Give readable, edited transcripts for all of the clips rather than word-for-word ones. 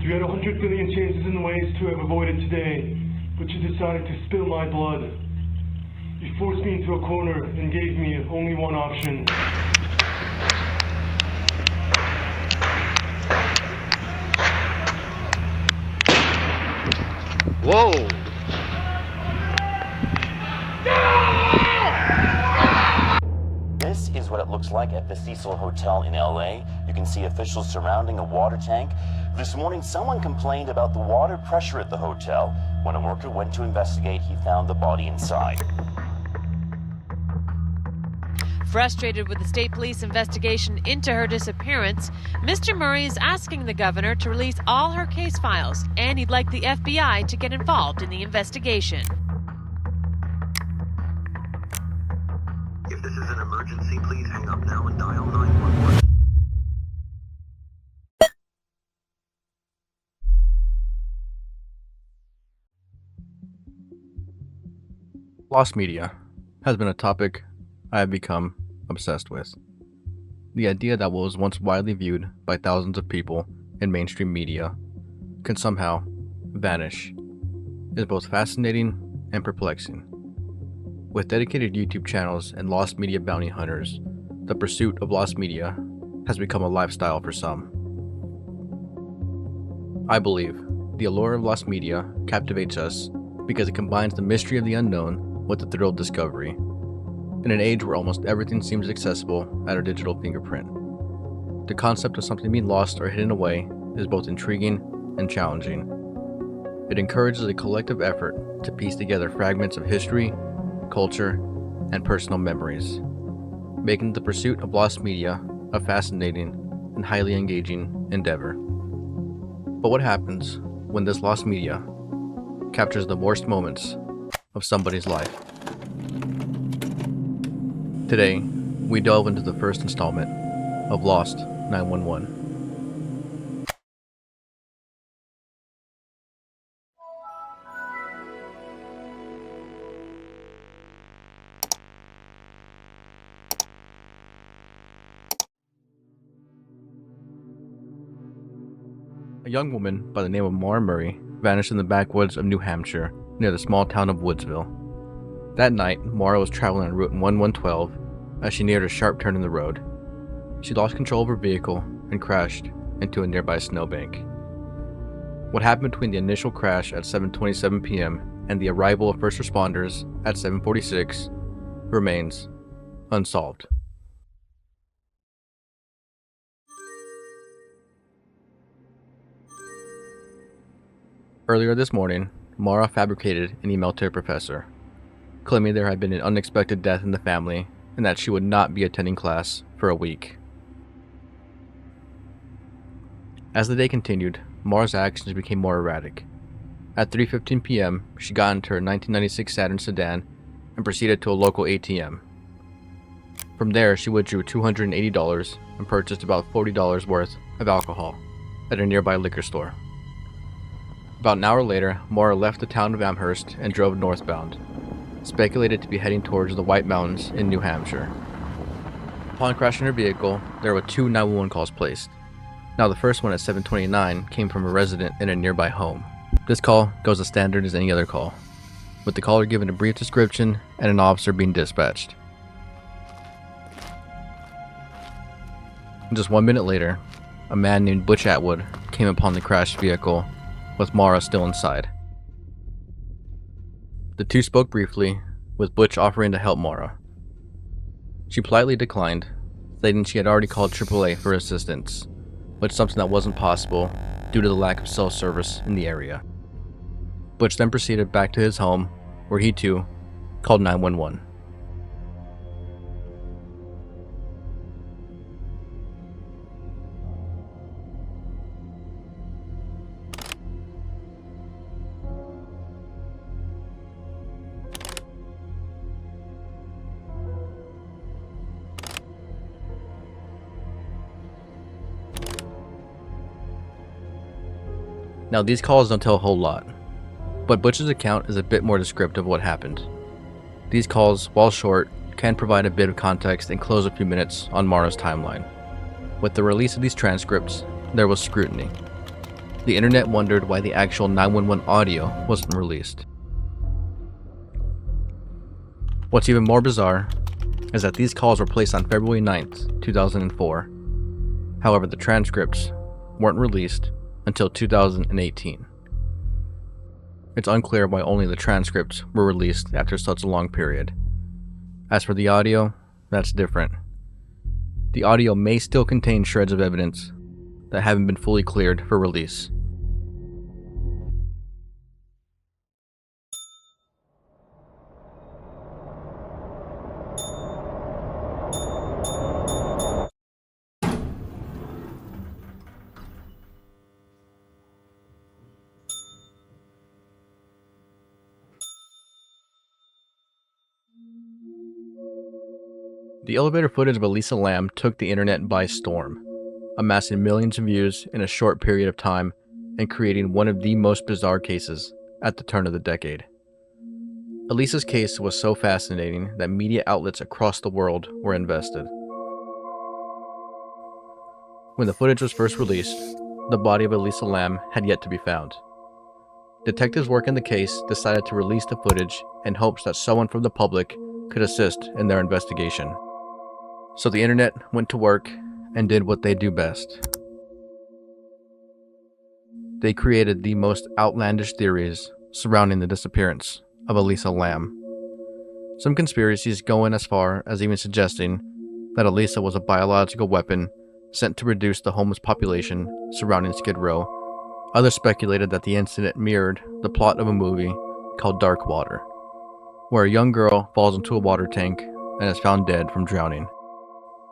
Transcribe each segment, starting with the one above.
You had 100 billion chances and ways to have avoided today, but you decided to spill my blood. You forced me into a corner and gave me only one option. Whoa! This is what it looks like at the Cecil Hotel in LA. You can see officials surrounding a water tank. This morning, someone complained about the water pressure at the hotel. When a worker went to investigate, he found the body inside. Frustrated with the state police investigation into her disappearance, Mr. Murray is asking the governor to release all her case files, and he'd like the FBI to get involved in the investigation. If this is an emergency, please hang up now and dial 911. Lost media has been a topic I have become obsessed with. The idea that what was once widely viewed by thousands of people in mainstream media can somehow vanish is both fascinating and perplexing. With dedicated YouTube channels and lost media bounty hunters, the pursuit of lost media has become a lifestyle for some. I believe the allure of lost media captivates us because it combines the mystery of the unknown with the thrill of discovery. In an age where almost everything seems accessible at our digital fingerprint, the concept of something being lost or hidden away is both intriguing and challenging. It encourages a collective effort to piece together fragments of history, culture, and personal memories, making the pursuit of lost media a fascinating and highly engaging endeavor. But what happens when this lost media captures the worst moments of somebody's life? Today, we delve into the first installment of Lost 911. A young woman by the name of Maura Murray vanished in the backwoods of New Hampshire near the small town of Woodsville. That night, Maura was traveling on Route 1112 as she neared a sharp turn in the road. She lost control of her vehicle and crashed into a nearby snowbank. What happened between the initial crash at 7:27 p.m. and the arrival of first responders at 7:46 remains unsolved. Earlier this morning, Maura fabricated an email to her professor, claiming there had been an unexpected death in the family and that she would not be attending class for a week. As the day continued, Maura's actions became more erratic. At 3:15 p.m., she got into her 1996 Saturn sedan and proceeded to a local ATM. From there, she withdrew $280 and purchased about $40 worth of alcohol at a nearby liquor store. About an hour later, Maura left the town of Amherst and drove northbound, speculated to be heading towards the White Mountains in New Hampshire. Upon crashing her vehicle, there were 2 911 calls placed. Now, the first one at 7:29 came from a resident in a nearby home. This call goes as standard as any other call, with the caller given a brief description and an officer being dispatched. Just 1 minute later, a man named Butch Atwood came upon the crashed vehicle with Maura still inside. The two spoke briefly, with Butch offering to help Maura. She politely declined, stating she had already called AAA for assistance, but something that wasn't possible due to the lack of cell service in the area. Butch then proceeded back to his home, where he too called 911. Now, these calls don't tell a whole lot, but Butch's account is a bit more descriptive of what happened. These calls, while short, can provide a bit of context and close a few minutes on Maura's timeline. With the release of these transcripts, there was scrutiny. the internet wondered why the actual 911 audio wasn't released. What's even more bizarre is that these calls were placed on February 9th, 2004. However, the transcripts weren't released until 2018. It's unclear why only the transcripts were released after such a long period. As for the audio, that's different. The audio may still contain shreds of evidence that haven't been fully cleared for release. The elevator footage of Elisa Lam took the internet by storm, amassing millions of views in a short period of time and creating one of the most bizarre cases at the turn of the decade. Elisa's case was so fascinating that media outlets across the world were invested. When the footage was first released, the body of Elisa Lam had yet to be found. Detectives working the case decided to release the footage in hopes that someone from the public could assist in their investigation. So the internet went to work and did what they do best. They created the most outlandish theories surrounding the disappearance of Elisa Lam. Some conspiracies going as far as even suggesting that Elisa was a biological weapon sent to reduce the homeless population surrounding Skid Row. Others speculated that the incident mirrored the plot of a movie called Dark Water, where a young girl falls into a water tank and is found dead from drowning.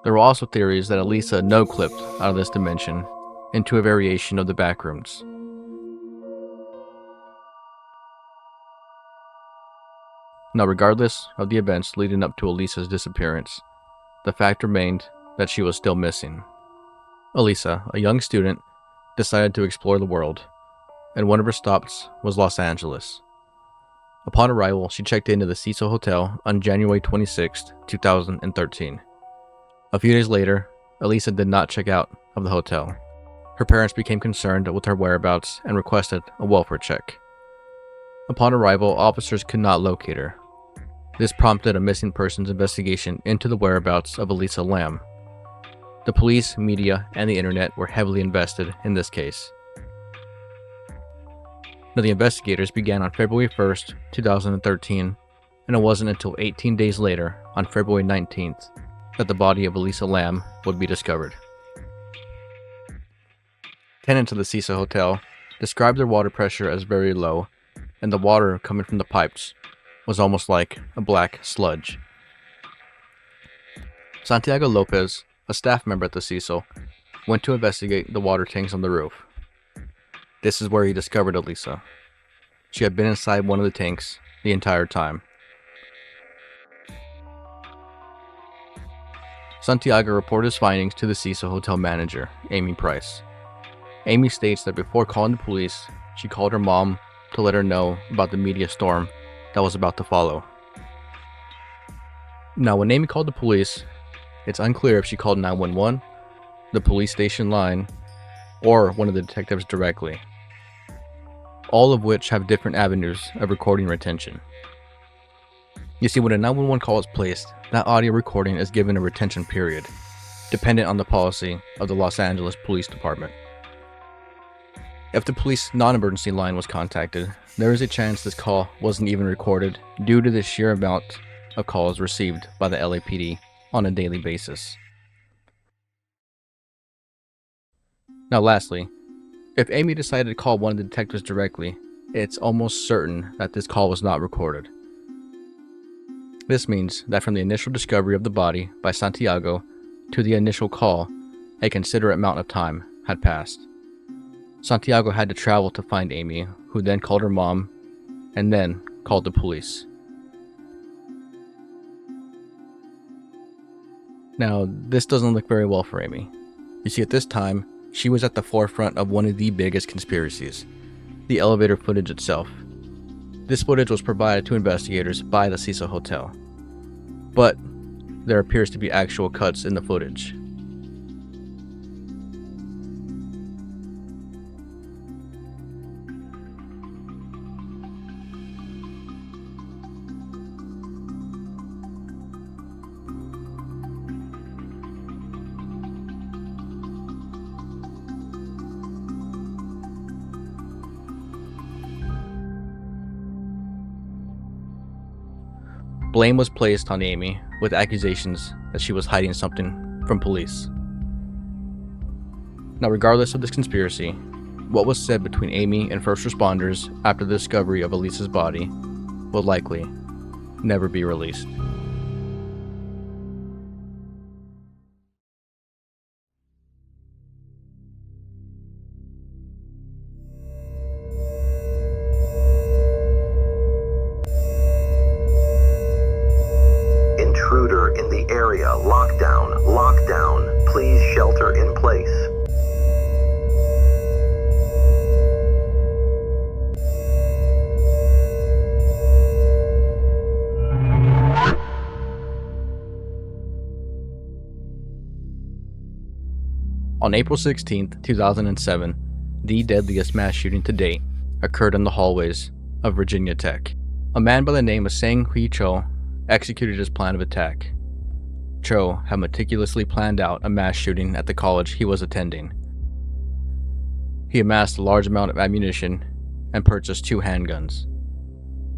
There were also theories that Elisa no-clipped out of this dimension into a variation of the backrooms. Now, regardless of the events leading up to Elisa's disappearance, the fact remained that she was still missing. Elisa, a young student, decided to explore the world, and one of her stops was Los Angeles. Upon arrival, she checked into the Cecil Hotel on January 26, 2013. A few days later, Elisa did not check out of the hotel. Her parents became concerned with her whereabouts and requested a welfare check. Upon arrival, officers could not locate her. This prompted a missing persons investigation into the whereabouts of Elisa Lam. The police, media, and the internet were heavily invested in this case. Now, the investigators began on February 1st, 2013, and it wasn't until 18 days later, on February 19th, that the body of Elisa Lam would be discovered. Tenants of the Cecil Hotel described their water pressure as very low, and the water coming from the pipes was almost like a black sludge. Santiago Lopez, a staff member at the Cecil, went to investigate the water tanks on the roof. This is where he discovered Elisa. She had been inside one of the tanks the entire time. Santiago reported his findings to the Cecil Hotel manager, Amy Price. Amy states that before calling the police, she called her mom to let her know about the media storm that was about to follow. Now, when Amy called the police, it's unclear if she called 911, the police station line, or one of the detectives directly, all of which have different avenues of recording retention. You see, when a 911 call is placed, that audio recording is given a retention period, dependent on the policy of the Los Angeles Police Department. If the police non-emergency line was contacted, there is a chance this call wasn't even recorded due to the sheer amount of calls received by the LAPD on a daily basis. Now, lastly, if Amy decided to call one of the detectives directly, it's almost certain that this call was not recorded. This means that from the initial discovery of the body by Santiago to the initial call, a considerate amount of time had passed. Santiago had to travel to find Amy, who then called her mom, and then called the police. Now, this doesn't look very well for Amy. You see, at this time, she was at the forefront of one of the biggest conspiracies, the elevator footage itself. This footage was provided to investigators by the Cecil Hotel, but there appears to be actual cuts in the footage. Blame was placed on Amy with accusations that she was hiding something from police. Now, regardless of this conspiracy, what was said between Amy and first responders after the discovery of Elisa's body will likely never be released. Intruder in the area. Lockdown. Lockdown. Please shelter in place. On April 16, 2007, the deadliest mass shooting to date occurred in the hallways of Virginia Tech. A man by the name of Sang-Hui Cho executed his plan of attack. Cho had meticulously planned out a mass shooting at the college he was attending. He amassed a large amount of ammunition and purchased 2 handguns.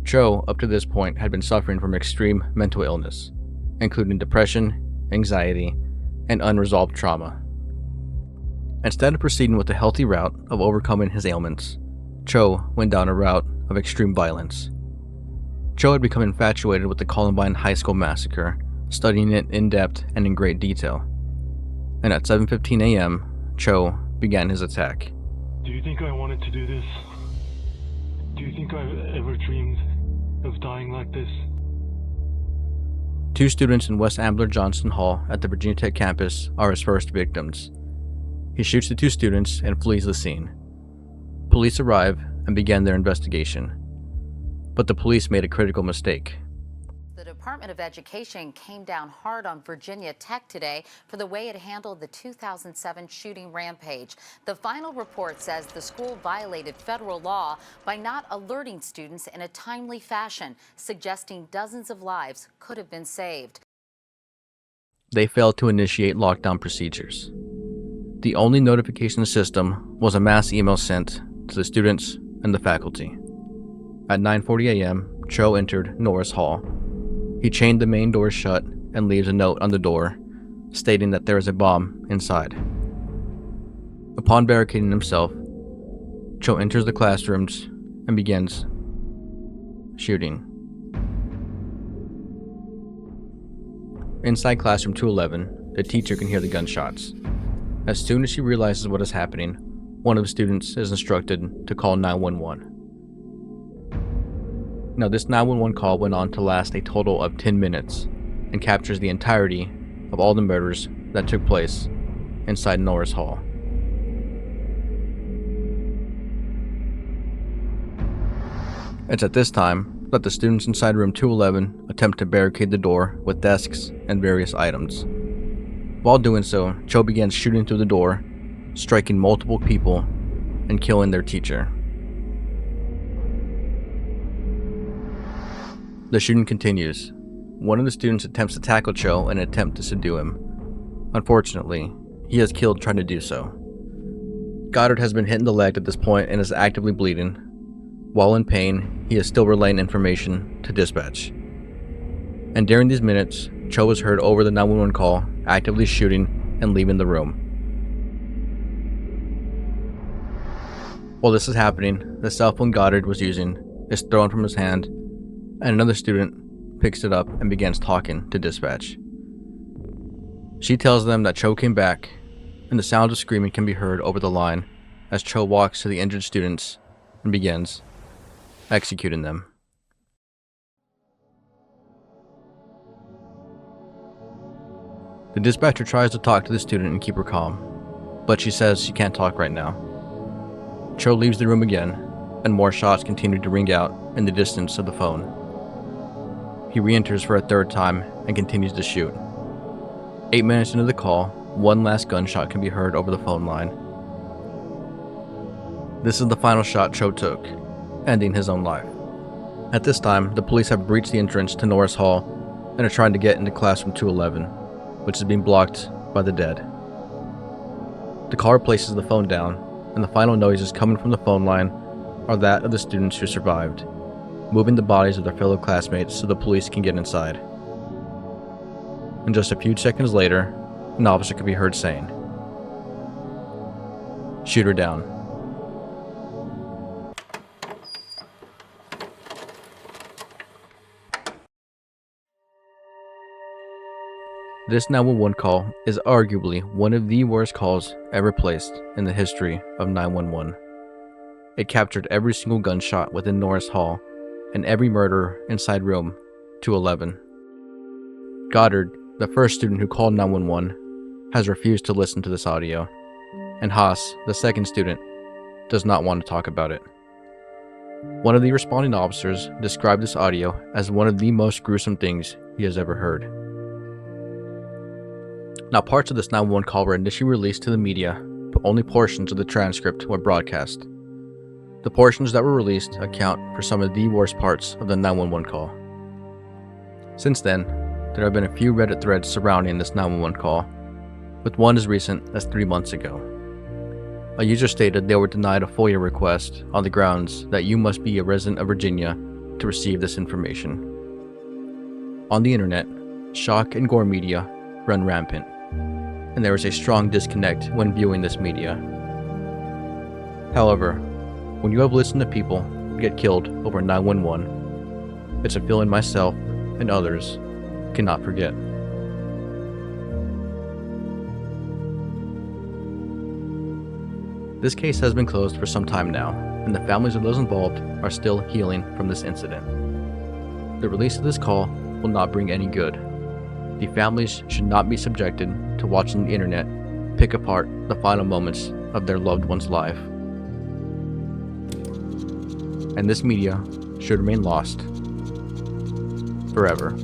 Cho, up to this point, had been suffering from extreme mental illness, including depression, anxiety, and unresolved trauma. Instead of proceeding with the healthy route of overcoming his ailments, Cho went down a route of extreme violence. Cho had become infatuated with the Columbine High School massacre, studying it in depth and in great detail. And at 7:15 a.m., Cho began his attack. Do you think I wanted to do this? Do you think I've ever dreamed of dying like this? 2 students in West Ambler Johnson Hall at the Virginia Tech campus are his first victims. He shoots the 2 students and flees the scene. Police arrive and begin their investigation. But the police made a critical mistake. The Department of Education came down hard on Virginia Tech today for the way it handled the 2007 shooting rampage. The final report says the school violated federal law by not alerting students in a timely fashion, suggesting dozens of lives could have been saved. They failed to initiate lockdown procedures. The only notification system was a mass email sent to the students and the faculty. At 9:40 a.m., Cho entered Norris Hall. He chained the main door shut and leaves a note on the door, stating that there is a bomb inside. Upon barricading himself, Cho enters the classrooms and begins shooting. Inside classroom 211, the teacher can hear the gunshots. As soon as she realizes what is happening, one of the students is instructed to call 911. Now, this 911 call went on to last a total of 10 minutes and captures the entirety of all the murders that took place inside Norris Hall. It's at this time that the students inside room 211 attempt to barricade the door with desks and various items. While doing so, Cho begins shooting through the door, striking multiple people and killing their teacher. The shooting continues. One of the students attempts to tackle Cho in an attempt to subdue him. Unfortunately, he is killed trying to do so. Goddard has been hit in the leg at this point and is actively bleeding. While in pain, he is still relaying information to dispatch. And during these minutes, Cho was heard over the 911 call, actively shooting and leaving the room. While this is happening, the cell phone Goddard was using is thrown from his hand, and another student picks it up and begins talking to dispatch. She tells them that Cho came back, and the sound of screaming can be heard over the line as Cho walks to the injured students and begins executing them. The dispatcher tries to talk to the student and keep her calm, but she says she can't talk right now. Cho leaves the room again, and more shots continue to ring out in the distance of the phone. He re-enters for a 3rd time and continues to shoot. 8 minutes into the call, one last gunshot can be heard over the phone line. This is the final shot Cho took, ending his own life. At this time, the police have breached the entrance to Norris Hall and are trying to get into classroom 211, which is being blocked by the dead. The caller places the phone down, and the final noises coming from the phone line are that of the students who survived. moving the bodies of their fellow classmates so the police can get inside. And just a few seconds later, an officer could be heard saying, "Shoot her down." This 911 call is arguably one of the worst calls ever placed in the history of 911. It captured every single gunshot within Norris Hall and every murder inside room 211. Goddard, the first student who called 911, has refused to listen to this audio, and Haas, the second student, does not want to talk about it. One of the responding officers described this audio as one of the most gruesome things he has ever heard. Now, parts of this 911 call were initially released to the media, but only portions of the transcript were broadcast. The portions that were released account for some of the worst parts of the 911 call. Since then, there have been a few Reddit threads surrounding this 911 call, with one as recent as 3 months ago. A user stated they were denied a FOIA request on the grounds that you must be a resident of Virginia to receive this information. On the internet, shock and gore media run rampant, and there is a strong disconnect when viewing this media. However, when you have listened to people get killed over 911, it's a feeling myself and others cannot forget. This case has been closed for some time now, and the families of those involved are still healing from this incident. The release of this call will not bring any good. The families should not be subjected to watching the internet pick apart the final moments of their loved one's life. And this media should remain lost forever.